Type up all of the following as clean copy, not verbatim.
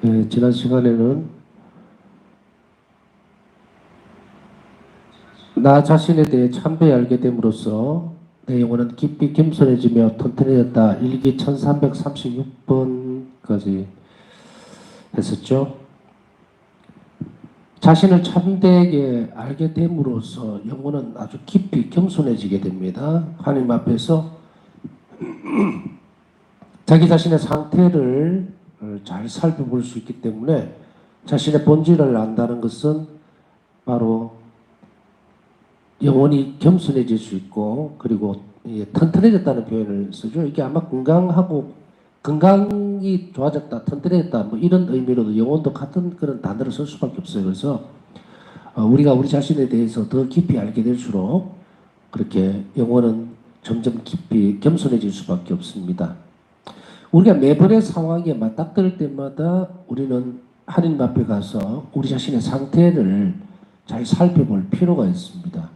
네, 지난 시간에는 나 자신에 대해 참되이 알게 됨으로써 내 영혼은 깊이 겸손해지며 튼튼해졌다. 일기 1336번까지 했었죠. 자신을 참되게 알게 됨으로써 영혼은 아주 깊이 겸손해지게 됩니다. 하나님 앞에서 자기 자신의 상태를 잘 살펴볼 수 있기 때문에 자신의 본질을 안다는 것은 바로 영혼이 겸손해질 수 있고, 그리고 튼튼해졌다는 표현을 쓰죠. 이게 아마 건강이 좋아졌다, 튼튼해졌다, 뭐 이런 의미로도 영혼도 같은 그런 단어를 쓸 수밖에 없어요. 그래서 우리가 우리 자신에 대해서 더 깊이 알게 될수록 그렇게 영혼은 점점 깊이 겸손해질 수밖에 없습니다. 우리가 매번의 상황에 맞닥뜨릴 때마다 우리는 하나님 앞에 가서 우리 자신의 상태를 잘 살펴볼 필요가 있습니다.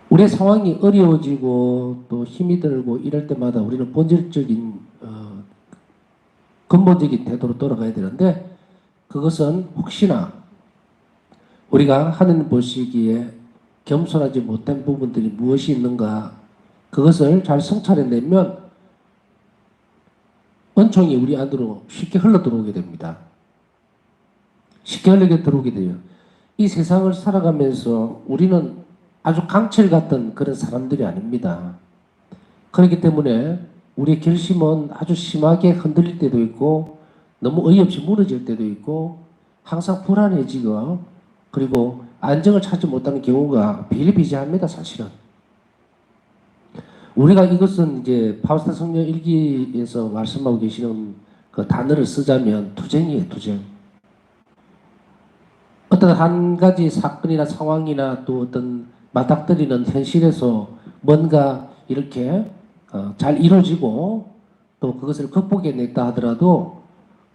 우리의 상황이 어려워지고 또 힘이 들고 이럴 때마다 우리는 본질적인 근본적인 태도로 돌아가야 되는데, 그것은 혹시나 우리가 하나님 보시기에 겸손하지 못한 부분들이 무엇이 있는가, 그것을 잘 성찰해내면 은총이 우리 안으로 쉽게 흘러 들어오게 됩니다. 쉽게 흘러 들어오게 돼요. 이 세상을 살아가면서 우리는 아주 강철 같은 그런 사람들이 아닙니다. 그렇기 때문에 우리의 결심은 아주 심하게 흔들릴 때도 있고, 너무 어이없이 무너질 때도 있고, 항상 불안해지고, 그리고 안정을 찾지 못하는 경우가 비일비재합니다, 사실은. 우리가 이것은 이제 파우스트 성령 일기에서 말씀하고 계시는 그 단어를 쓰자면 투쟁이에요, 투쟁. 어떤 한 가지 사건이나 상황이나 또 어떤 맞닥뜨리는 현실에서 뭔가 이렇게 잘 이루어지고 또 그것을 극복해냈다 하더라도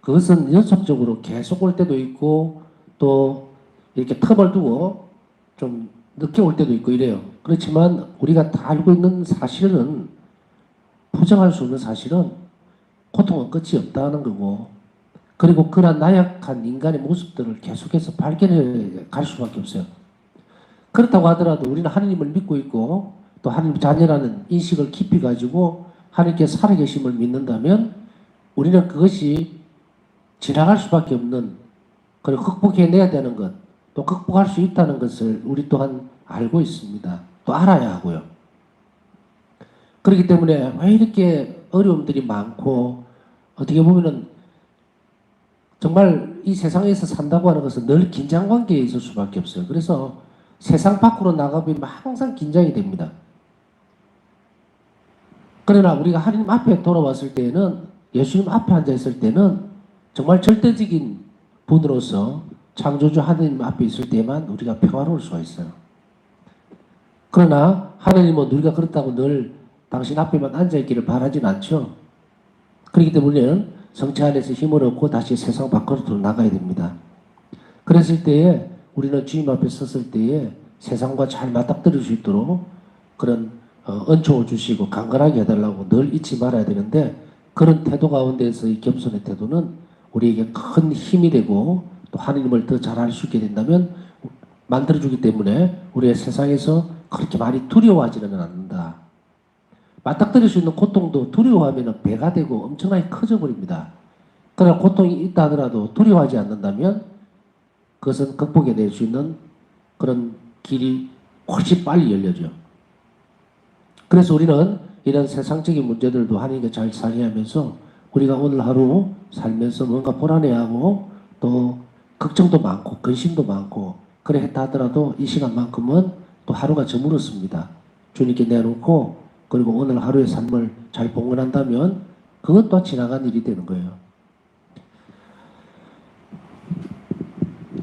그것은 연속적으로 계속 올 때도 있고, 또 이렇게 텀을 두고 좀 늦게 올 때도 있고 이래요. 그렇지만 우리가 다 알고 있는 사실은, 부정할 수 없는 사실은 고통은 끝이 없다는 거고, 그리고 그런 나약한 인간의 모습들을 계속해서 발견해 갈 수밖에 없어요. 그렇다고 하더라도 우리는 하나님을 믿고 있고 또 하나님 자녀라는 인식을 깊이 가지고 하나님께서 살아계심을 믿는다면 우리는 그것이 지나갈 수밖에 없는, 그리고 극복해내야 되는 것, 또 극복할 수 있다는 것을 우리 또한 알고 있습니다. 또 알아야 하고요. 그렇기 때문에 왜 이렇게 어려움들이 많고, 어떻게 보면은 정말 이 세상에서 산다고 하는 것은 늘 긴장 관계에 있을 수밖에 없어요. 그래서 세상 밖으로 나가면 항상 긴장이 됩니다. 그러나 우리가 하나님 앞에 돌아왔을 때에는, 예수님 앞에 앉아 있을 때는 정말 절대적인 분으로서 창조주 하나님 앞에 있을 때만 우리가 평화로울 수가 있어요. 그러나 하나님은 우리가 그렇다고 늘 당신 앞에만 앉아있기를 바라진 않죠. 그렇기 때문에 성체 안에서 힘을 얻고 다시 세상 밖으로 나가야 됩니다. 그랬을 때에 우리는 주님 앞에 섰을 때에 세상과 잘 맞닥뜨릴 수 있도록 그런 은총을 주시고 강건하게 해달라고 늘 잊지 말아야 되는데, 그런 태도 가운데서 이 겸손의 태도는 우리에게 큰 힘이 되고 또 하나님을 더 잘 알 수 있게 된다면 만들어주기 때문에 우리의 세상에서 그렇게 많이 두려워하지는 않는다. 맞닥뜨릴 수 있는 고통도 두려워하면 배가 되고 엄청나게 커져 버립니다. 그러나 고통이 있다 하더라도 두려워하지 않는다면 그것은 극복해낼 수 있는 그런 길이 훨씬 빨리 열려져. 그래서 우리는 이런 세상적인 문제들도 하나님께 잘 상의하면서 우리가 오늘 하루 살면서 뭔가 불안해하고 또 걱정도 많고 근심도 많고 그래 했다 하더라도 이 시간만큼은 또 하루가 저물었습니다. 주님께 내놓고, 그리고 오늘 하루의 삶을 잘 봉헌한다면 그것 또한 지나간 일이 되는 거예요.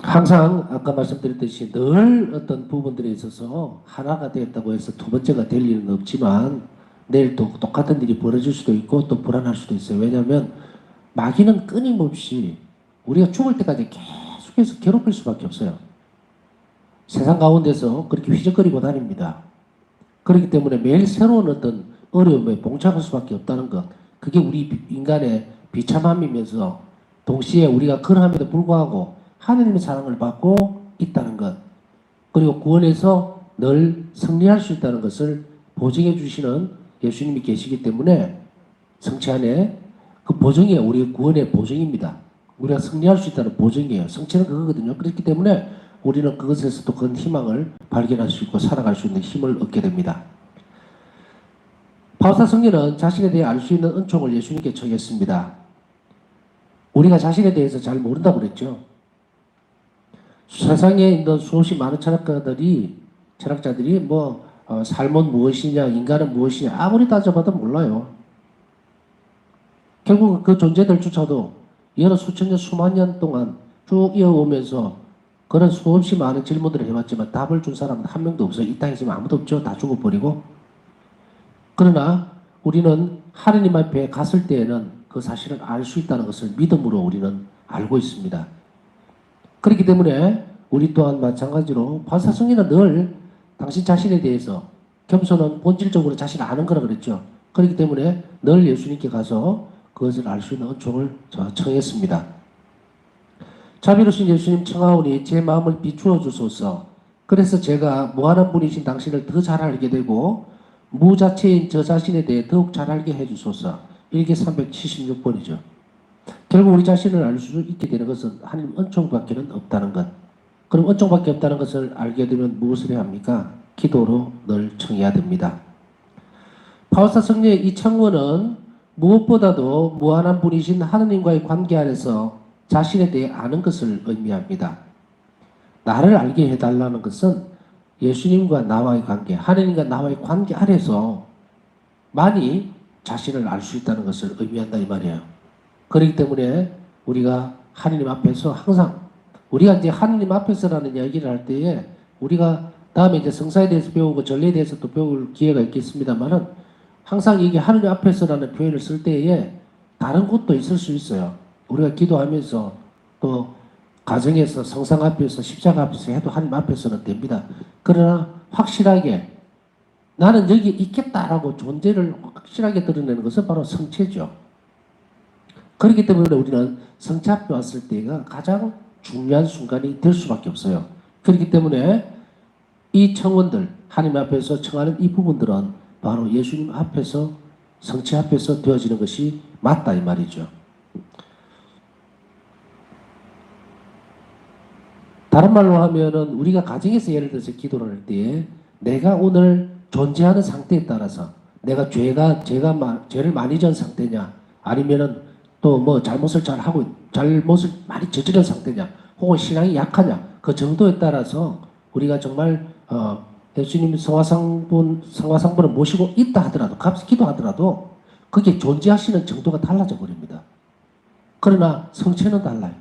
항상 아까 말씀드렸듯이 늘 어떤 부분들에 있어서 하나가 되었다고 해서 두 번째가 될 일은 없지만 내일 또 똑같은 일이 벌어질 수도 있고 또 불안할 수도 있어요. 왜냐하면 마귀는 끊임없이 우리가 죽을 때까지 계속해서 괴롭힐 수밖에 없어요. 세상 가운데서 그렇게 휘적거리고 다닙니다. 그렇기 때문에 매일 새로운 어떤 어려움에 봉착할 수밖에 없다는 것, 그게 우리 인간의 비참함이면서 동시에 우리가 그러함에도 불구하고 하느님의 사랑을 받고 있다는 것, 그리고 구원에서 늘 승리할 수 있다는 것을 보증해 주시는 예수님이 계시기 때문에 성체 안에 그 보증이 우리 구원의 보증입니다. 우리가 승리할 수 있다는 보증이에요. 성체는 그거거든요. 그렇기 때문에 우리는 그것에서도 큰 희망을 발견할 수 있고 살아갈 수 있는 힘을 얻게 됩니다. 바울사 성령은 자신에 대해 알 수 있는 은총을 예수님께 청했습니다. 우리가 자신에 대해서 잘 모른다고 그랬죠. 세상에 있는 수없이 많은 철학자들이 삶은 무엇이냐, 인간은 무엇이냐 아무리 따져봐도 몰라요. 결국 그 존재들조차도 여러 수천 년, 수만 년 동안 쭉 이어오면서 그런 수없이 많은 질문들을 해봤지만 답을 준 사람은 한 명도 없어요. 이 땅에 지금 아무도 없죠. 다 죽어버리고. 그러나 우리는 하느님 앞에 갔을 때에는 그 사실을 알 수 있다는 것을 믿음으로 우리는 알고 있습니다. 그렇기 때문에 우리 또한 마찬가지로 바울사 성령은 늘 당신 자신에 대해서 겸손은 본질적으로 자신을 아는 거라 그랬죠. 그렇기 때문에 늘 예수님께 가서 그것을 알 수 있는 은총을 청했습니다. 자비로우신 예수님 청하오니 제 마음을 비추어 주소서. 그래서 제가 무한한 분이신 당신을 더 잘 알게 되고 무 자체인 저 자신에 대해 더욱 잘 알게 해주소서. 일기 376번이죠. 결국 우리 자신을 알 수 있게 되는 것은 하나님 은총밖에는 없다는 것. 그럼 은총밖에 없다는 것을 알게 되면 무엇을 해야 합니까? 기도로 늘 청해야 됩니다. 바울사 성령의 이 청원은 무엇보다도 무한한 분이신 하느님과의 관계 안에서 자신에 대해 아는 것을 의미합니다. 나를 알게 해달라는 것은 예수님과 나와의 관계, 하느님과 나와의 관계 안에서 많이 자신을 알 수 있다는 것을 의미한다 이 말이에요. 그렇기 때문에 우리가 하느님 앞에서 항상 우리가 이제 하느님 앞에서라는 이야기를 할 때에 우리가 다음에 이제 성사에 대해서 배우고 전례에 대해서 또 배울 기회가 있겠습니다만은 항상 이게 하느님 앞에서라는 표현을 쓸 때에 다른 곳도 있을 수 있어요. 우리가 기도하면서 또 가정에서 성상 앞에서 십자가 앞에서 해도 하나님 앞에서는 됩니다. 그러나 확실하게 나는 여기 있겠다라고 존재를 확실하게 드러내는 것은 바로 성체죠. 그렇기 때문에 우리는 성체 앞에 왔을 때가 가장 중요한 순간이 될 수밖에 없어요. 그렇기 때문에 이 청원들, 하나님 앞에서 청하는 이 부분들은 바로 예수님 앞에서 성체 앞에서 되어지는 것이 맞다 이 말이죠. 다른 말로 하면은 우리가 가정에서 예를 들어서 기도를 할 때에 내가 오늘 존재하는 상태에 따라서 내가 죄를 많이 지은 상태냐 아니면은 또 뭐 잘못을 많이 저지른 상태냐 혹은 신앙이 약하냐 그 정도에 따라서 우리가 정말 예수님 성화상분을 모시고 있다 하더라도 값이 기도하더라도 그게 존재하시는 정도가 달라져 버립니다. 그러나 성체는 달라요.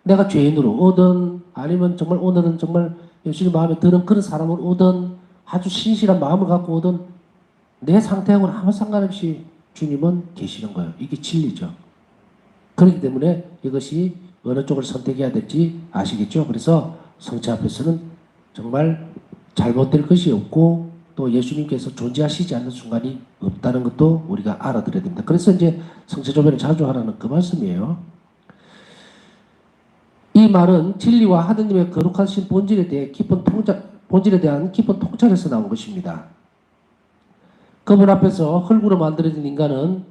내가 죄인으로 오든 아니면 정말 오늘은 정말 예수님 마음에 드는 그런 사람으로 오든 아주 신실한 마음을 갖고 오든 내 상태하고는 아무 상관없이 주님은 계시는 거예요. 이게 진리죠. 그렇기 때문에 이것이 어느 쪽을 선택해야 될지 아시겠죠? 그래서 성체 앞에서는 정말 잘못될 것이 없고 또 예수님께서 존재하시지 않는 순간이 없다는 것도 우리가 알아들어야 됩니다. 그래서 이제 성체 조배를 자주 하라는 그 말씀이에요. 이 말은 진리와 하느님의 거룩하신 본질에 대한 깊은 통찰에서 나온 것입니다. 그분 앞에서 흙으로 만들어진 인간은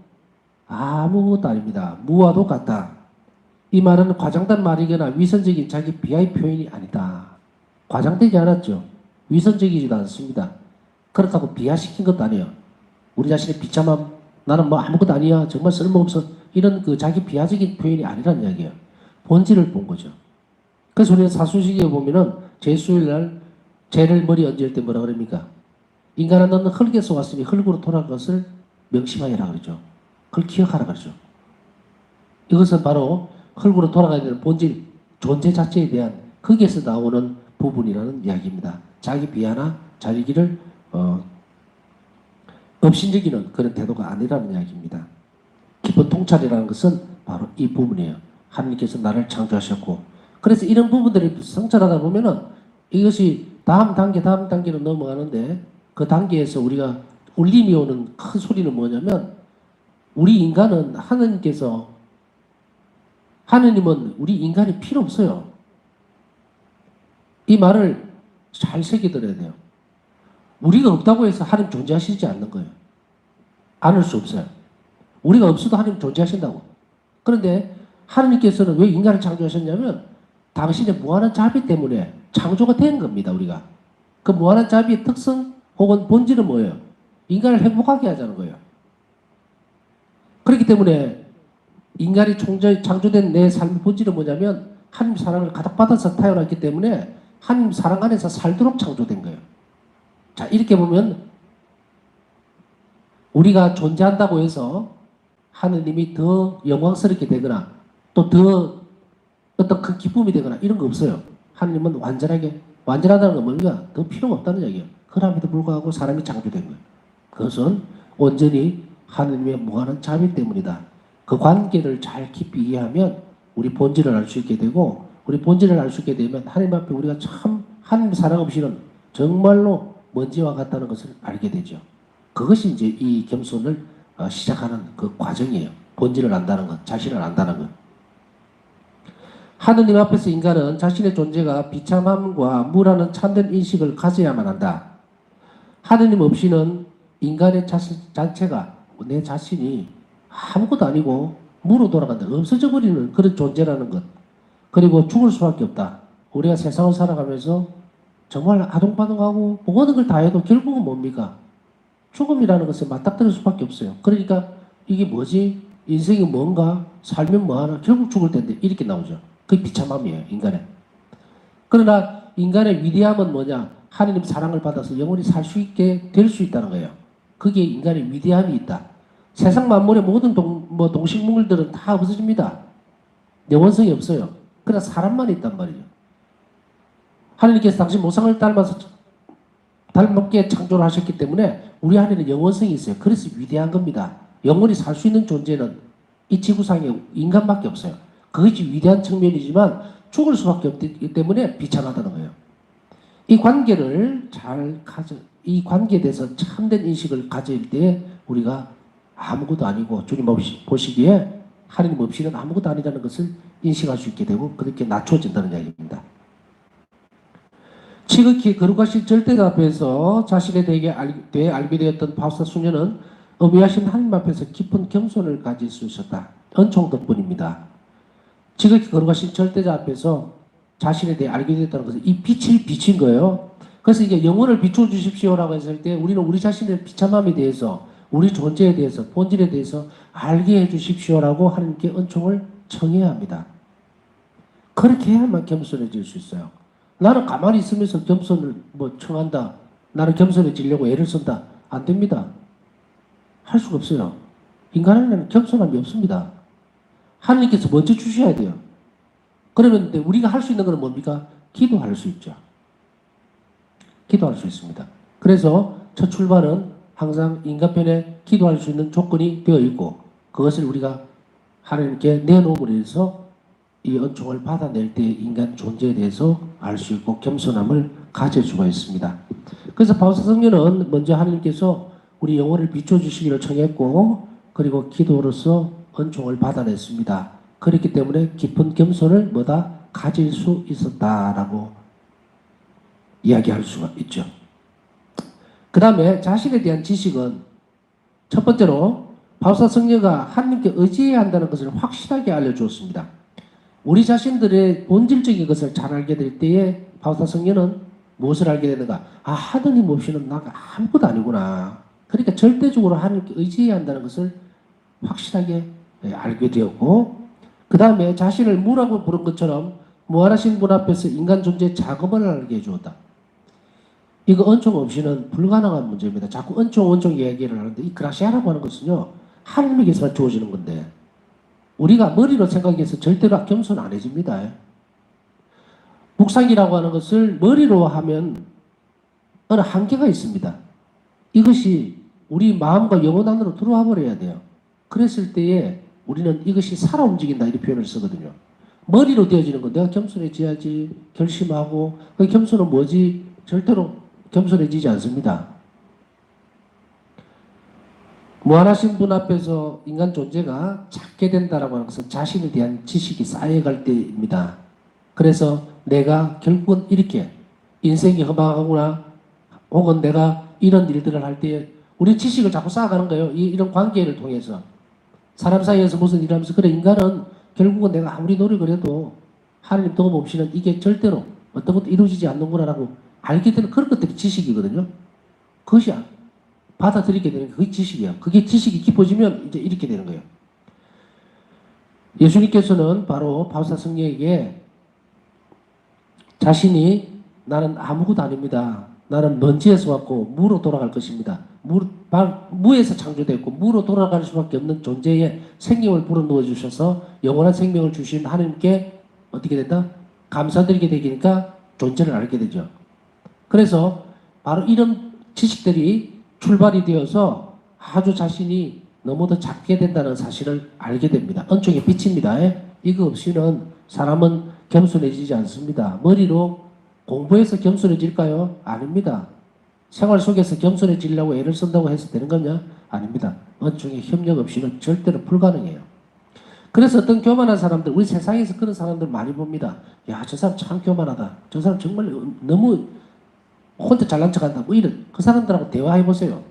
아무것도 아닙니다. 무와도 같다. 이 말은 과장된 말이거나 위선적인 자기 비하의 표현이 아니다. 과장되지 않았죠. 위선적이지도 않습니다. 그렇다고 비하시킨 것도 아니에요. 우리 자신의 비참함, 나는 뭐 아무것도 아니야, 정말 쓸모없어, 이런 그 자기 비하적인 표현이 아니란 이야기예요. 본질을 본 거죠. 그래서 우리는 사순시기에 보면은 제수일날 죄를 머리 얹을 때 뭐라 그럽니까? 인간은 너는 흙에서 왔으니 흙으로 돌아갈 것을 명심하여라 그러죠. 그걸 기억하라 그러죠. 이것은 바로 흙으로 돌아가야 되는 본질, 존재 자체에 대한 거기에서 나오는 부분이라는 이야기입니다. 자기 비하나 자기를 업신여기는 그런 태도가 아니라는 이야기입니다. 깊은 통찰이라는 것은 바로 이 부분이에요. 하나님께서 나를 창조하셨고 그래서 이런 부분들이 성찰하다 보면은 이것이 다음 단계로 넘어가는데 그 단계에서 우리가 울림이 오는 큰 소리는 뭐냐면 우리 인간은 하나님께서 하느님은 우리 인간이 필요 없어요. 이 말을 잘 새겨들어야 돼요. 우리가 없다고 해서 하나님 존재하시지 않는 거예요. 않을 수 없어요. 우리가 없어도 하나님 존재하신다고. 그런데 하나님께서는 왜 인간을 창조하셨냐면 당신의 무한한 자비 때문에 창조가 된 겁니다. 우리가. 그 무한한 자비의 특성 혹은 본질은 뭐예요? 인간을 행복하게 하자는 거예요. 그렇기 때문에 인간이 창조된 내 삶의 본질은 뭐냐면 하나님 사랑을 가득 받아서 태어났기 때문에 하나님 사랑 안에서 살도록 창조된 거예요. 자, 이렇게 보면 우리가 존재한다고 해서 하느님이 더 영광스럽게 되거나 또 더 어떤 큰 기쁨이 되거나 이런 거 없어요. 하느님은 완전하다는 건 뭡니까? 더 필요가 없다는 얘기예요. 그럼에도 불구하고 사람이 창조된 거예요. 그것은 온전히 하느님의 무한한 자비 때문이다. 그 관계를 잘 깊이 이해하면 우리 본질을 알 수 있게 되고, 우리 본질을 알 수 있게 되면 하나님 앞에 우리가 참 하나님 사랑 없이는 정말로 먼지와 같다는 것을 알게 되죠. 그것이 이제 이 겸손을 시작하는 그 과정이에요. 본질을 안다는 것, 자신을 안다는 것. 하느님 앞에서 인간은 자신의 존재가 비참함과 무라는 참된 인식을 가져야만 한다. 하느님 없이는 인간의 자체가 내 자신이 아무것도 아니고 무로 돌아간다. 없어져 버리는 그런 존재라는 것. 그리고 죽을 수밖에 없다. 우리가 세상을 살아가면서 정말 아동바동하고 모든 걸 다 해도 결국은 뭡니까? 죽음이라는 것에 맞닥뜨릴 수밖에 없어요. 그러니까 이게 뭐지? 인생이 뭔가? 살면 뭐하나? 결국 죽을 텐데 이렇게 나오죠. 그게 비참함이에요. 인간의. 그러나 인간의 위대함은 뭐냐? 하나님 사랑을 받아서 영원히 살 수 있게 될 수 있다는 거예요. 그게 인간의 위대함이 있다. 세상 만물의 모든 동식물들은 다 없어집니다. 영원성이 없어요. 그러나 사람만 있단 말이에요. 하나님께서 당신 모상을 닮게 창조를 하셨기 때문에 우리 안에는 영원성이 있어요. 그래서 위대한 겁니다. 영원히 살 수 있는 존재는 이 지구상에 인간밖에 없어요. 그것이 위대한 측면이지만 죽을 수밖에 없기 때문에 비참하다는 거예요. 이 관계에 대해서 참된 인식을 가질 때 우리가 아무것도 아니고 주님 보시기에 하나님 없이는 아무것도 아니라는 것을 인식할 수 있게 되고 그렇게 낮춰진다는 이야기입니다. 지극히 거룩하신 절대자 앞에서 자신에 대해 알게 되었던 바우사 수녀는 어미하신 하나님 앞에서 깊은 겸손을 가질 수 있었다. 은총 덕분입니다. 지극히 거룩하신 절대자 앞에서 자신에 대해 알게 되었다는 것은 이 빛을 비친 거예요. 그래서 이게 영혼을 비춰주십시오라고 했을 때 우리는 우리 자신의 비참함에 대해서 우리 존재에 대해서 본질에 대해서 알게 해주십시오라고 하나님께 은총을 청해야 합니다. 그렇게 해야만 겸손해질 수 있어요. 나는 가만히 있으면서 겸손을 청한다. 나는 겸손해지려고 애를 쓴다. 안 됩니다. 할 수가 없어요. 인간에는 겸손함이 없습니다. 하나님께서 먼저 주셔야 돼요. 그러면 우리가 할 수 있는 것은 뭡니까? 기도할 수 있죠. 기도할 수 있습니다. 그래서 첫 출발은 항상 인간편에 기도할 수 있는 조건이 되어 있고 그것을 우리가 하나님께 내놓음으로 해서 이 은총을 받아낼 때 인간 존재에 대해서 알 수 있고 겸손함을 가질 수가 있습니다. 그래서 바우사 성녀는 먼저 하나님께서 우리 영혼을 비춰주시기를 청했고 그리고 기도로서 은총을 받아냈습니다. 그렇기 때문에 깊은 겸손을 가질 수 있었다라고 이야기할 수가 있죠. 그 다음에 자신에 대한 지식은 첫 번째로 바우사 성녀가 하나님께 의지해야 한다는 것을 확실하게 알려주었습니다. 우리 자신들의 본질적인 것을 잘 알게 될 때에 바우사 성녀는 무엇을 알게 되는가? 하느님 없이는 나가 아무것도 아니구나. 그러니까 절대적으로 하나님께 의지해야 한다는 것을 확실하게 알게 되었고 그 다음에 자신을 무라고 부른 것처럼 무한하신 분 앞에서 인간 존재의 자금을 알게 해주었다. 이거 은총 없이는 불가능한 문제입니다. 자꾸 은총 이야기를 하는데 이 그라시아라고 하는 것은요. 하나님에게서만 주어지는 건데 우리가 머리로 생각해서 절대로 겸손 안 해집니다. 묵상이라고 하는 것을 머리로 하면 어느 한계가 있습니다. 이것이 우리 마음과 영혼 안으로 들어와 버려야 돼요. 그랬을 때에 우리는 이것이 살아 움직인다 이렇게 표현을 쓰거든요. 머리로 되어지는 건 내가 겸손해져야지 결심하고 그 겸손은 뭐지? 절대로 겸손해지지 않습니다. 무한하신 분 앞에서 인간 존재가 작게 된다라고 하는 것은 자신에 대한 지식이 쌓여갈 때입니다. 그래서 내가 결국은 이렇게 인생이 허망하구나, 혹은 내가 이런 일들을 할 때에 우리 지식을 자꾸 쌓아가는 거예요. 이런 관계를 통해서. 사람 사이에서 무슨 일을 하면서, 그래, 인간은 결국은 내가 아무리 노력을 해도 하나님 도움 없이는 이게 절대로 어떤 것도 이루어지지 않는구나라고 알게 되는 그런 것들이 지식이거든요. 그것이 받아들이게 되는 게 그게 지식이야. 그게 지식이 깊어지면 이제 이렇게 되는 거예요. 예수님께서는 바로 바우사 승려에게 자신이 나는 아무것도 아닙니다. 나는 먼지에서 왔고 무로 돌아갈 것입니다. 무에서 창조됐고 무로 돌아갈 수밖에 없는 존재의 생명을 불어넣어 주셔서 영원한 생명을 주신 하나님께 어떻게 된다? 감사드리게 되니까 존재를 알게 되죠. 그래서 바로 이런 지식들이 출발이 되어서 아주 자신이 너무도 작게 된다는 사실을 알게 됩니다. 은총의 빛입니다. 이거 없이는 사람은 겸손해지지 않습니다. 머리로 공부해서 겸손해질까요? 아닙니다. 생활 속에서 겸손해지려고 애를 쓴다고 해서 되는 거냐? 아닙니다. 은총의 협력 없이는 절대로 불가능해요. 그래서 어떤 교만한 사람들, 우리 세상에서 그런 사람들 많이 봅니다. 야, 저 사람 참 교만하다. 저 사람 정말 너무 혼자 잘난 척한다. 뭐 이런 그 사람들하고 대화해 보세요.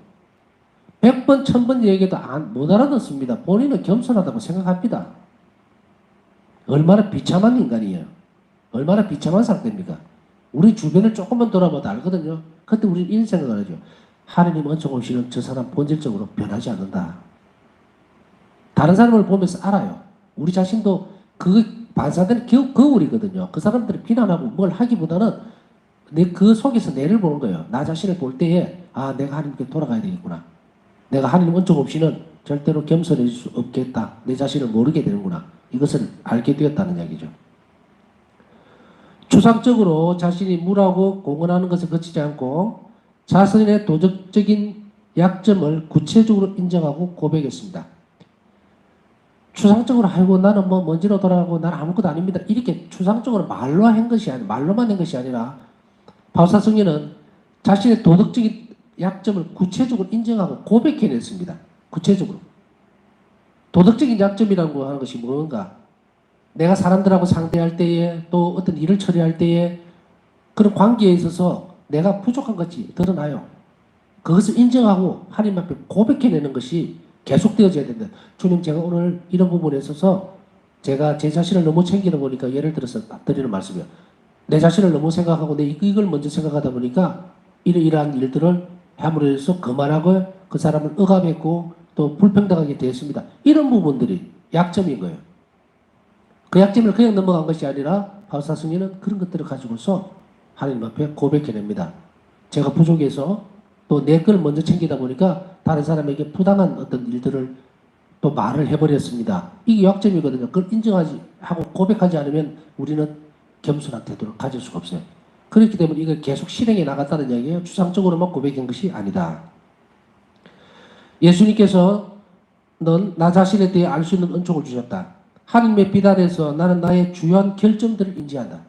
100번, 1000번 얘기해도 못 알아듣습니다. 본인은 겸손하다고 생각합니다. 얼마나 비참한 인간이에요. 얼마나 비참한 상태입니까? 우리 주변을 조금만 돌아봐도 알거든요. 그때 우리는 이런 생각을 하죠. 하느님 은총 없이는 저 사람 본질적으로 변하지 않는다. 다른 사람을 보면서 알아요. 우리 자신도 그 반사되는 거울이거든요. 그 사람들을 비난하고 뭘 하기보다는 그 속에서 내를 보는 거예요. 나 자신을 볼 때에 내가 하나님께 돌아가야 되겠구나. 내가 하나님 은총 없이는 절대로 겸손해질 수 없겠다. 내 자신을 모르게 되는구나. 이것을 알게 되었다는 이야기죠. 추상적으로 자신이 무라고 공언하는 것을 거치지 않고 자신의 도덕적인 약점을 구체적으로 인정하고 고백했습니다. 추상적으로 아이고 나는 뭐 먼지로 돌아가고 나는 아무것도 아닙니다. 이렇게 추상적으로 말로만 한 것이 아니라 바우사 승려는 자신의 도덕적인 약점을 구체적으로 인정하고 고백해냈습니다. 구체적으로. 도덕적인 약점이라고 하는 것이 뭔가? 내가 사람들하고 상대할 때에 또 어떤 일을 처리할 때에 그런 관계에 있어서 내가 부족한 것이 드러나요. 그것을 인정하고 하나님 앞에 고백해내는 것이 계속되어져야 된다. 주님, 제가 오늘 이런 부분에 있어서 제가 제 자신을 너무 챙기다 보니까 예를 들어서 드리는 말씀이요. 내 자신을 너무 생각하고 이걸 먼저 생각하다 보니까 이러한 일들을 함으로 해서 그만하고 그 사람을 억압했고 또 불평등하게 되었습니다. 이런 부분들이 약점인 거예요. 그 약점을 그냥 넘어간 것이 아니라 바우사 승려는 그런 것들을 가지고서 하나님 앞에 고백해냅니다. 제가 부족해서 또 내 걸 먼저 챙기다 보니까 다른 사람에게 부당한 어떤 일들을 또 말을 해버렸습니다. 이게 약점이거든요. 그걸 인정하지 하고 고백하지 않으면 우리는 겸손한 태도를 가질 수가 없어요. 그렇기 때문에 이걸 계속 실행해 나갔다는 이야기예요. 추상적으로만 고백한 것이 아니다. 예수님께서 넌 나 자신에 대해 알 수 있는 은총을 주셨다. 하나님의 비단에서 나는 나의 주요한 결점들을 인지한다.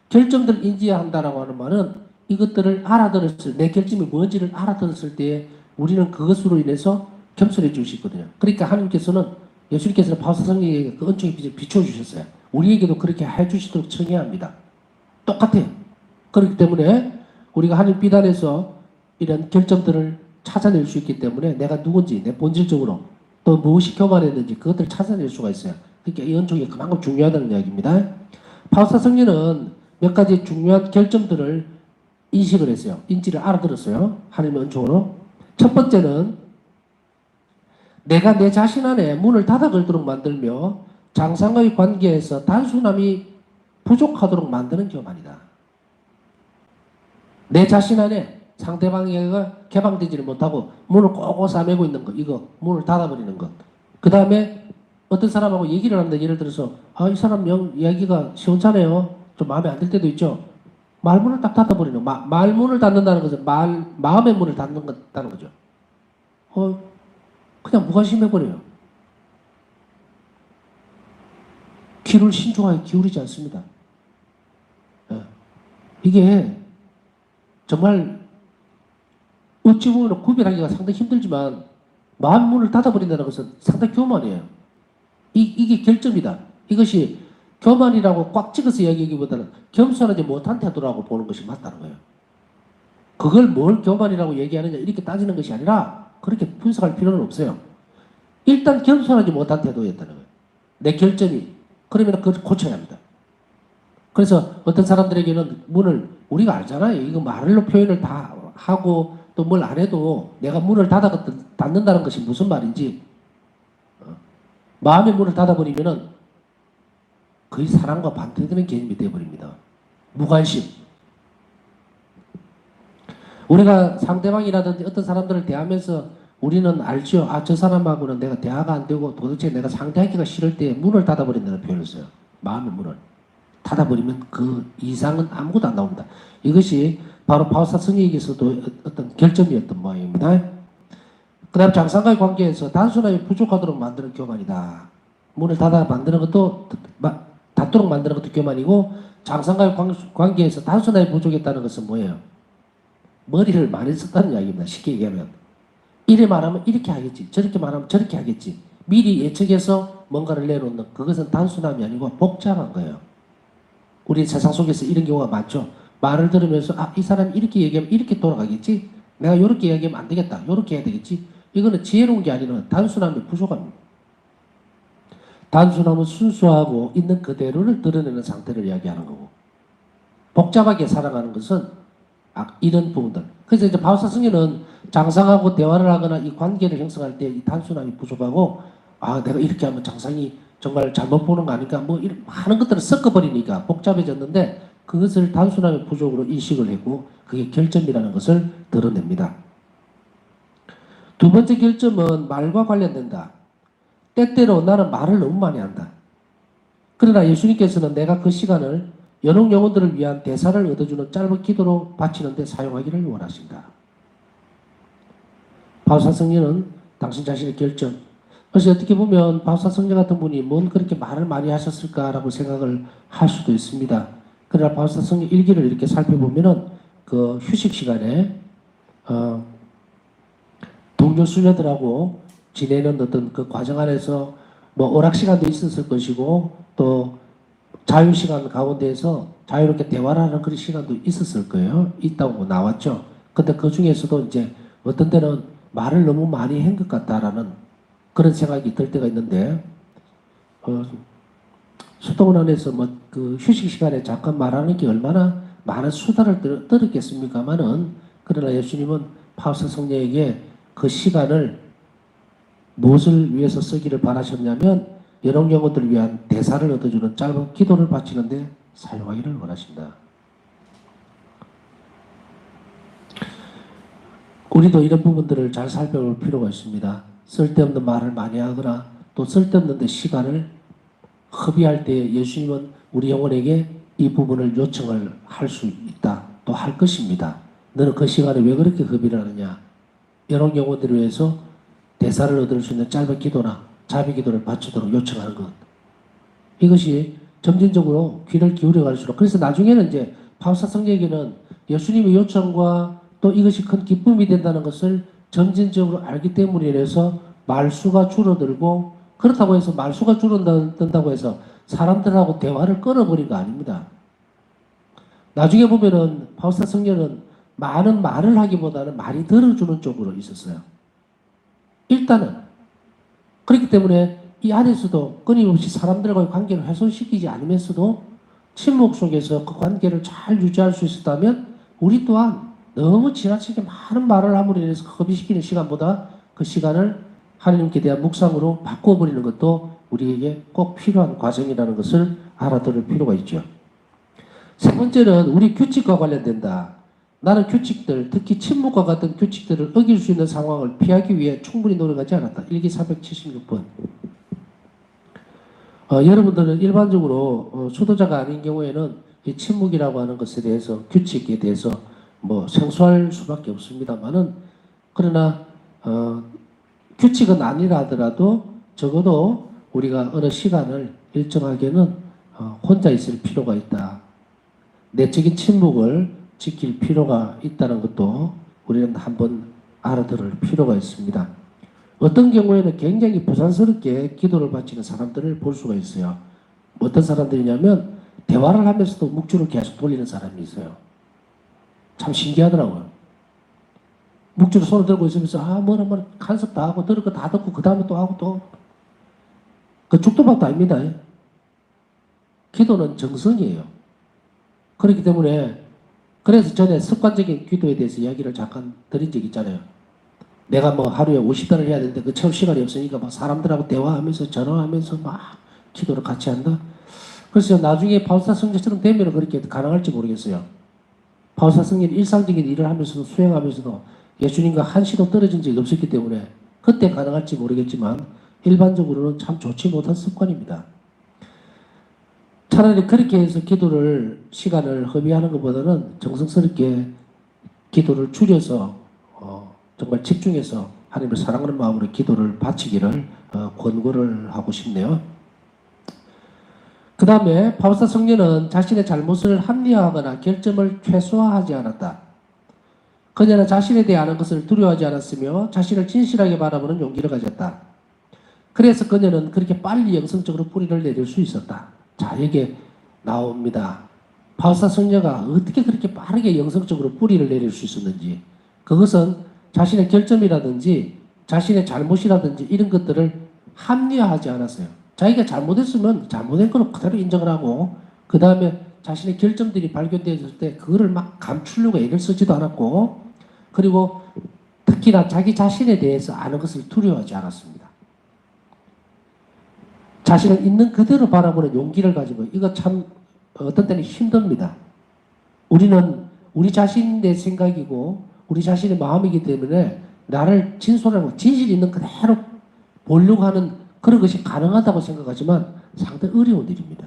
결점들을 인지한다라고 하는 말은 이것들을 알아들었을 내 결점이 뭔지를 알아들었을 때에 우리는 그것으로 인해서 겸손해질 수 있거든요. 그러니까 하나님께서는 예수님께서는 바우사 승려에게 그 은총의 빛을 비춰주셨어요. 우리에게도 그렇게 해주시도록 청해야 합니다. 똑같아요. 그렇기 때문에 우리가 하나님 비단에서 이런 결점들을 찾아낼 수 있기 때문에 내가 누군지 내 본질적으로 또 무엇이 교만했는지 그것들을 찾아낼 수가 있어요. 그러니까 이 은총이 그만큼 중요하다는 이야기입니다. 바우사 승려는 몇 가지 중요한 결점들을 인식을 했어요. 인지를 알아들었어요. 하나님의 은총으로. 첫 번째는 내가 내 자신 안에 문을 닫아 걸도록 만들며 장상의 관계에서 단순함이 부족하도록 만드는 교만이다. 내 자신 안에 상대방에게 개방되지를 못하고 문을 꼭꼭 싸매고 있는 것, 이거 문을 닫아버리는 것. 그 다음에 어떤 사람하고 얘기를 합니다. 예를 들어서 이 사람 이야기가 시원찮아요. 좀 마음에 안 들 때도 있죠. 말문을 딱 닫아버리는 거. 말문을 닫는다는 것은 마음의 문을 닫는다는 거죠. 그냥 무관심해버려요. 귀를 신중하게 기울이지 않습니다. 이게 정말 어찌 보면 구별하기가 상당히 힘들지만 마음 문을 닫아버린다는 것은 상당히 교만이에요. 이게 결점이다. 이것이 교만이라고 꽉 찍어서 이야기하기보다는 겸손하지 못한 태도라고 보는 것이 맞다는 거예요. 그걸 뭘 교만이라고 얘기하느냐 이렇게 따지는 것이 아니라 그렇게 분석할 필요는 없어요. 일단 겸손하지 못한 태도였다는 거예요. 내 결점이. 그러면 그걸 고쳐야 합니다. 그래서 어떤 사람들에게는 문을 우리가 알잖아요. 이거 말로 표현을 다 하고 또 뭘 안 해도 내가 문을 닫는다는 것이 무슨 말인지 마음의 문을 닫아버리면은 거의 사랑과 반대되는 개념이 되어버립니다. 무관심. 우리가 상대방이라든지 어떤 사람들을 대하면서 우리는 알죠. 아, 저 사람하고는 내가 대화가 안 되고 도대체 내가 상대하기가 싫을 때 문을 닫아버린다는 표현을 써요. 마음의 문을. 닫아버리면 그 이상은 아무것도 안 나옵니다. 이것이 바로 바오사 성령에게서도 어떤 결점이었던 모양입니다. 그 다음 장상과의 관계에서 단순하게 부족하도록 만드는 교만이다. 문을 닫아 만드는 것도 닫도록 만드는 것도 교만이고 장상과의 관계에서 단순하게 부족했다는 것은 뭐예요? 머리를 많이 썼다는 이야기입니다. 쉽게 얘기하면. 이래 말하면 이렇게 하겠지. 저렇게 말하면 저렇게 하겠지. 미리 예측해서 뭔가를 내놓는 그것은 단순함이 아니고 복잡한 거예요. 우리 세상 속에서 이런 경우가 많죠. 말을 들으면서 아, 이 사람이 이렇게 얘기하면 이렇게 돌아가겠지. 내가 이렇게 얘기하면 안 되겠다. 이렇게 해야 되겠지. 이거는 지혜로운 게 아니라 단순함이 부족합니다. 단순함은 순수하고 있는 그대로를 드러내는 상태를 이야기하는 거고 복잡하게 살아가는 것은 이런 부분들. 그래서 이제 바오사 성령은 장상하고 대화를 하거나 이 관계를 형성할 때 이 단순함이 부족하고 아, 내가 이렇게 하면 장상이 정말 잘못 보는 거 아닐까 뭐 이런 많은 것들을 섞어버리니까 복잡해졌는데 그것을 단순함의 부족으로 인식을 했고 그게 결점이라는 것을 드러냅니다. 두 번째 결점은 말과 관련된다. 때때로 나는 말을 너무 많이 한다. 그러나 예수님께서는 내가 그 시간을 연옥 영혼들을 위한 대사를 얻어주는 짧은 기도로 바치는 데 사용하기를 원하신다. 바오사 성령은 당신 자신의 결점. 그래서 어떻게 보면 바오사 성령 같은 분이 뭔 그렇게 말을 많이 하셨을까라고 생각을 할 수도 있습니다. 그러나 바오사 성령 일기를 이렇게 살펴보면은 그 휴식 시간에 동료 수녀들하고 지내는 어떤 그 과정 안에서 뭐 오락 시간도 있었을 것이고 또 자유 시간 가운데에서 자유롭게 대화를 하는 그런 시간도 있었을 거예요. 있다고 나왔죠. 근데 그 중에서도 이제 어떤 때는 말을 너무 많이 한 것 같다라는 그런 생각이 들 때가 있는데 수도원 안에서 뭐 그 휴식 시간에 잠깐 말하는 게 얼마나 많은 수다를 떨었겠습니까마는 그러나 예수님은 바오사 성령에게 그 시간을 무엇을 위해서 쓰기를 바라셨냐면 연옥 영혼들을 위한 대사를 얻어주는 짧은 기도를 바치는데 사용하기를 원하신다. 우리도 이런 부분들을 잘 살펴볼 필요가 있습니다. 쓸데없는 말을 많이 하거나 또 쓸데없는 데 시간을 허비할 때 예수님은 우리 영혼에게 이 부분을 요청을 할 수 있다. 또 할 것입니다. 너는 그 시간에 왜 그렇게 허비를 하느냐. 연옥 영혼들을 위해서 대사를 얻을 수 있는 짧은 기도나 자비 기도를 바치도록 요청하는 것. 이것이 점진적으로 귀를 기울여 갈수록 그래서 나중에는 이제 바오사 성령에게는 예수님의 요청과 또 이것이 큰 기쁨이 된다는 것을 점진적으로 알기 때문에 인해서 말수가 줄어들고 그렇다고 해서 말수가 줄어든다고 해서 사람들하고 대화를 끊어버린 거 아닙니다. 나중에 보면은 바오사 성령은 많은 말을 하기보다는 많이 들어주는 쪽으로 있었어요. 일단은 그렇기 때문에 이 안에서도 끊임없이 사람들과의 관계를 훼손시키지 않으면서도 침묵 속에서 그 관계를 잘 유지할 수 있었다면 우리 또한 너무 지나치게 많은 말을 함으로 인해서 허비시키는 시간보다 그 시간을 하나님께 대한 묵상으로 바꿔버리는 것도 우리에게 꼭 필요한 과정이라는 것을 알아들을 필요가 있죠. 세 번째는 우리 규칙과 관련된다. 나는 규칙들, 특히 침묵과 같은 규칙들을 어길 수 있는 상황을 피하기 위해 충분히 노력하지 않았다. 일기 476번. 여러분들은 일반적으로 수도자가 아닌 경우에는 이 침묵이라고 하는 것에 대해서 규칙에 대해서 뭐 생소할 수밖에 없습니다만은 그러나 규칙은 아니라 하더라도 적어도 우리가 어느 시간을 일정하게는 혼자 있을 필요가 있다. 내적인 침묵을 지킬 필요가 있다는 것도 우리는 한번 알아들을 필요가 있습니다. 어떤 경우에는 굉장히 부산스럽게 기도를 바치는 사람들을 볼 수가 있어요. 어떤 사람들이냐면 대화를 하면서도 묵주를 계속 돌리는 사람이 있어요. 참 신기하더라고요. 묵주를 손을 들고 있으면서 뭐라 간섭 다 하고 들을 거 다 듣고 그 다음에 또 하고 또 그 죽도밥도 아닙니다. 기도는 정성이에요. 그렇기 때문에 그래서 전에 습관적인 기도에 대해서 이야기를 잠깐 드린 적 있잖아요. 내가 뭐 하루에 50단을 해야 되는데 그 채울 시간이 없으니까 막 사람들하고 대화하면서 전화하면서 막 기도를 같이 한다. 그래서 나중에 바울사 성제처럼 되면 그렇게 가능할지 모르겠어요. 바울사 성제는 일상적인 일을 하면서도 수행하면서도 예수님과 한시도 떨어진 적이 없었기 때문에 그때 가능할지 모르겠지만 일반적으로는 참 좋지 못한 습관입니다. 차라리 그렇게 해서 기도를 시간을 허비하는 것보다는 정성스럽게 기도를 줄여서 정말 집중해서 하나님을 사랑하는 마음으로 기도를 바치기를 권고를 하고 싶네요. 그 다음에 바울사 성령은 자신의 잘못을 합리화하거나 결점을 최소화하지 않았다. 그녀는 자신에 대해 아는 것을 두려워하지 않았으며 자신을 진실하게 바라보는 용기를 가졌다. 그래서 그녀는 그렇게 빨리 영성적으로 뿌리를 내릴 수 있었다. 자, 여기에 나옵니다. 바울사 성녀가 어떻게 그렇게 빠르게 영성적으로 뿌리를 내릴 수 있었는지, 그것은 자신의 결점이라든지 자신의 잘못이라든지 이런 것들을 합리화하지 않았어요. 자기가 잘못했으면 잘못된 걸 그대로 인정을 하고 그 다음에 자신의 결점들이 발견되었을 때 그거를 막 감추려고 애를 쓰지도 않았고, 그리고 특히나 자기 자신에 대해서 아는 것을 두려워하지 않았습니다. 자신을 있는 그대로 바라보는 용기를 가지고, 이거 참 어떤 때는 힘듭니다. 우리는 우리 자신의 생각이고 우리 자신의 마음이기 때문에 나를 진솔하고 진실 있는 그대로 보려고 하는 그런 것이 가능하다고 생각하지만 상당히 어려운 일입니다.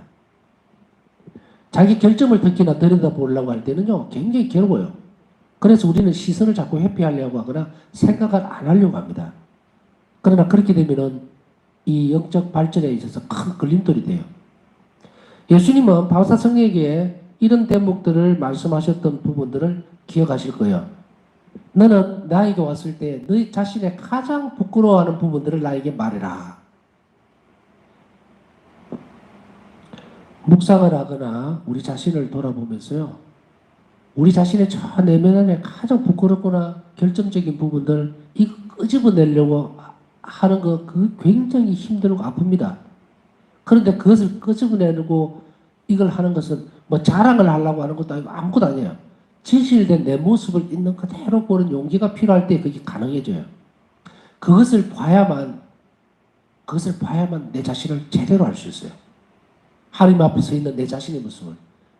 자기 결점을 특히나 들여다보려고 할 때는요, 굉장히 괴로워요. 그래서 우리는 시선을 자꾸 회피하려고 하거나 생각을 안 하려고 합니다. 그러나 그렇게 되면은 이 영적 발전에 있어서 큰 걸림돌이 돼요. 예수님은 바울사 성령에게 이런 대목들을 말씀하셨던 부분들을 기억하실 거예요. 너는 나에게 왔을 때 너희 자신의 가장 부끄러워하는 부분들을 나에게 말해라. 묵상을 하거나 우리 자신을 돌아보면서요, 우리 자신의 저 내면 안에 가장 부끄럽거나 결정적인 부분들 이거 끄집어내려고 하는 거 그 굉장히 힘들고 아픕니다. 그런데 그것을 끄집어내고 이걸 하는 것은 뭐 자랑을 하려고 하는 것도 아니고 아무것도 아니에요. 진실된 내 모습을 있는 그대로 보는 용기가 필요할 때 그게 가능해져요. 그것을 봐야만 내 자신을 제대로 알 수 있어요. 하나님 앞에 서 있는 내 자신의 모습을.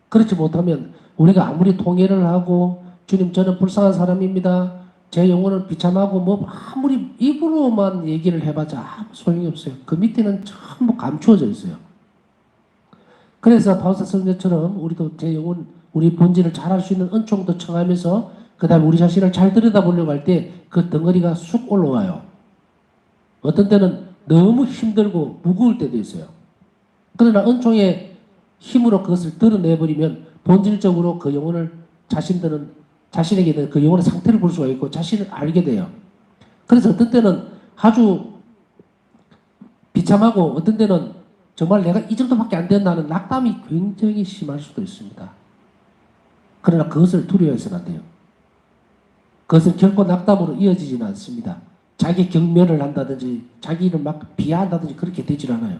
그렇지 못하면 우리가 아무리 통회를 하고 주님 저는 불쌍한 사람입니다. 제 영혼은 비참하고 뭐 아무리 입으로만 얘기를 해봤자 아무 소용이 없어요. 그 밑에는 전부 감추어져 있어요. 그래서 바울사 성령처럼 우리도 제 영혼, 우리 본질을 잘 알 수 있는 은총도 청하면서 그 다음에 우리 자신을 잘 들여다보려고 할 때 그 덩어리가 쑥 올라와요. 어떤 때는 너무 힘들고 무거울 때도 있어요. 그러나 은총의 힘으로 그것을 드러내버리면 본질적으로 그 영혼을 자신에게는 그 영혼의 상태를 볼 수가 있고 자신을 알게 돼요. 그래서 어떤 때는 아주 비참하고 어떤 때는 정말 내가 이 정도밖에 안 된다는 낙담이 굉장히 심할 수도 있습니다. 그러나 그것을 두려워해서는 안 돼요. 그것은 결코 낙담으로 이어지지는 않습니다. 자기 경멸을 한다든지 자기를 막 비하한다든지 그렇게 되질 않아요.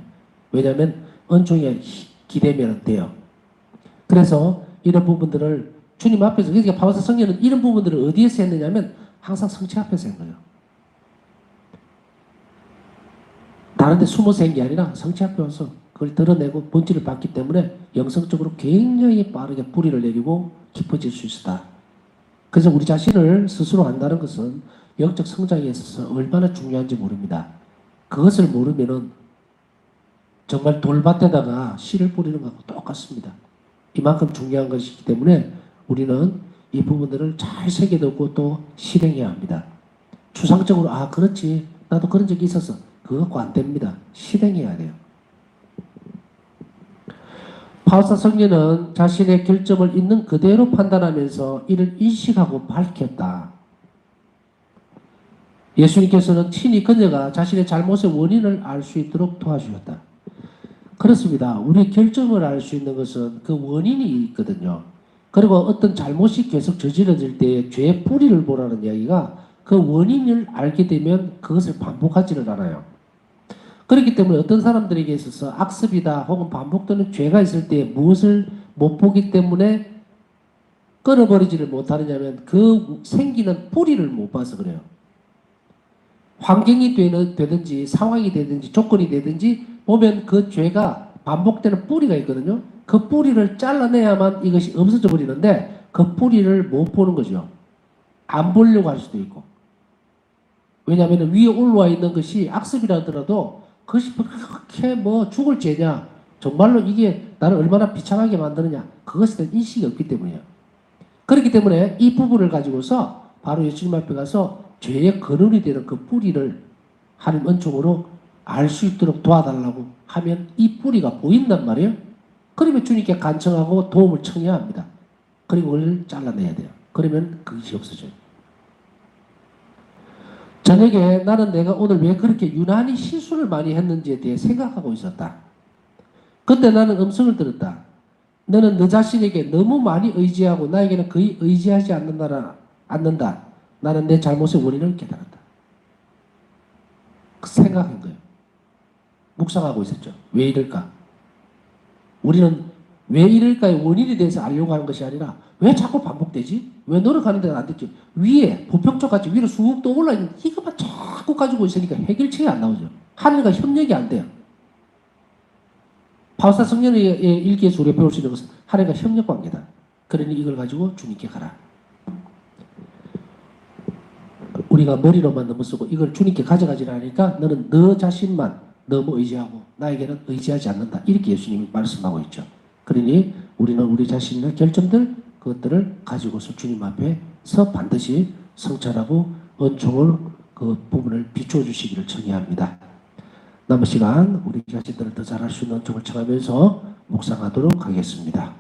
왜냐하면 은총에 기대면 돼요. 그래서 이런 부분들을 주님 앞에서, 그러니까 바울사 성령은 이런 부분들을 어디에서 했느냐면 항상 성체 앞에서 한 거예요. 다른 데 숨어서 한 게 아니라 성체 앞에 와서 그걸 드러내고 본질을 봤기 때문에 영성적으로 굉장히 빠르게 뿌리를 내리고 깊어질 수 있다. 그래서 우리 자신을 스스로 안다는 것은 영적 성장에 있어서 얼마나 중요한지 모릅니다. 그것을 모르면은 정말 돌밭에다가 씨를 뿌리는 것하고 똑같습니다. 이만큼 중요한 것이기 때문에 우리는 이 부분들을 잘 새겨두고 또 실행해야 합니다. 추상적으로 그렇지 나도 그런 적이 있었어 그거 갖고 안 됩니다. 실행해야 돼요. 바울사 성령은 자신의 결점을 있는 그대로 판단하면서 이를 인식하고 밝혔다. 예수님께서는 친히 그녀가 자신의 잘못의 원인을 알 수 있도록 도와주셨다. 그렇습니다. 우리 결정을 알 수 있는 것은 그 원인이 있거든요. 그리고 어떤 잘못이 계속 저질러질 때 죄의 뿌리를 보라는 이야기가 그 원인을 알게 되면 그것을 반복하지를 않아요. 그렇기 때문에 어떤 사람들에게 있어서 악습이다 혹은 반복되는 죄가 있을 때 무엇을 못 보기 때문에 끊어버리지를 못하느냐면 그 생기는 뿌리를 못 봐서 그래요. 환경이 되든지 상황이 되든지 조건이 되든지 보면 그 죄가 반복되는 뿌리가 있거든요. 그 뿌리를 잘라내야만 이것이 없어져 버리는데 그 뿌리를 못 보는 거죠. 안 보려고 할 수도 있고. 왜냐하면 위에 올라와 있는 것이 악습이라 하더라도 그것이 그렇게 뭐 죽을 죄냐, 정말로 이게 나를 얼마나 비참하게 만드느냐, 그것에 대한 인식이 없기 때문이에요. 그렇기 때문에 이 부분을 가지고서 바로 예수님 앞에 가서 죄의 근원이 되는 그 뿌리를 하나님 은총으로 알 수 있도록 도와달라고 하면 이 뿌리가 보인단 말이에요. 그러면 주님께 간청하고 도움을 청해야 합니다. 그리고 그걸 잘라내야 돼요. 그러면 그것이 없어져요. 저녁에 나는 내가 오늘 왜 그렇게 유난히 실수를 많이 했는지에 대해 생각하고 있었다. 그때 나는 음성을 들었다. 너는 너 자신에게 너무 많이 의지하고 나에게는 거의 의지하지 않는다. 나는 내 잘못의 원인을 깨달았다. 그 생각한 거예요. 묵상하고 있었죠. 왜 이럴까? 우리는 왜 이럴까의 원인에 대해서 알려고 하는 것이 아니라 왜 자꾸 반복되지? 왜 노력하는 데는 안 됐지? 위에 부평초같이 위로 쑥 떠올라 있는 이것만 자꾸 가지고 있으니까 해결책이 안 나오죠. 하늘과 협력이 안 돼요. 바우사 성령의 일기에서 우리가 배울 수 있는 것은 하늘과 협력 관계다. 그러니 이걸 가지고 주님께 가라. 우리가 머리로만 너무 쓰고 이걸 주님께 가져가지 않으니까 너는 너 자신만 너무 의지하고 나에게는 의지하지 않는다. 이렇게 예수님이 말씀하고 있죠. 그러니 우리는 우리 자신의 결정들 그것들을 가지고서 주님 앞에서 반드시 성찰하고 은총을 그 부분을 비추어 주시기를 청해합니다. 남은 시간 우리 자신들을 더 잘할 수 있는 은총을 청하면서 묵상하도록 하겠습니다.